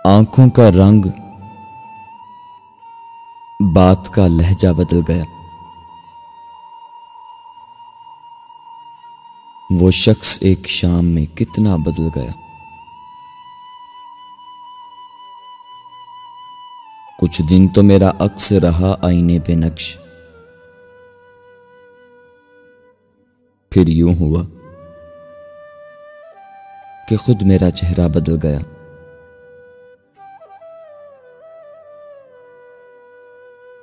आंखों का रंग, बात का लहजा बदल गया। वो शख्स एक शाम में कितना बदल गया। कुछ दिन तो मेरा अक्स रहा आईने पे नक्श, फिर यूं हुआ कि खुद मेरा चेहरा बदल गया।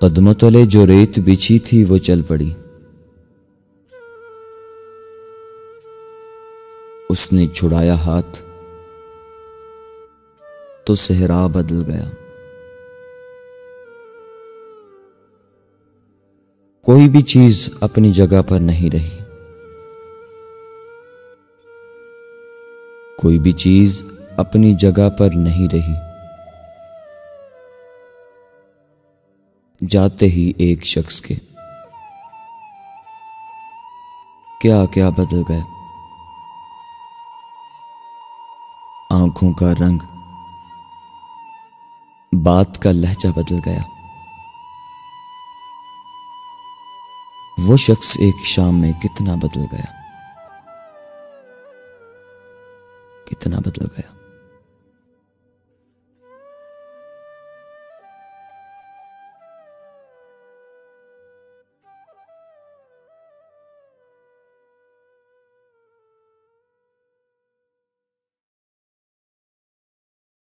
कदमों तले जो रेत बिछी थी वो चल पड़ी, उसने छुड़ाया हाथ तो सहरा बदल गया। कोई भी चीज अपनी जगह पर नहीं रही, कोई भी चीज अपनी जगह पर नहीं रही। जाते ही एक शख्स के क्या क्या बदल गया। आंखों का रंग, बात का लहजा बदल गया। वो शख्स एक शाम में कितना बदल गया, कितना बदल गया।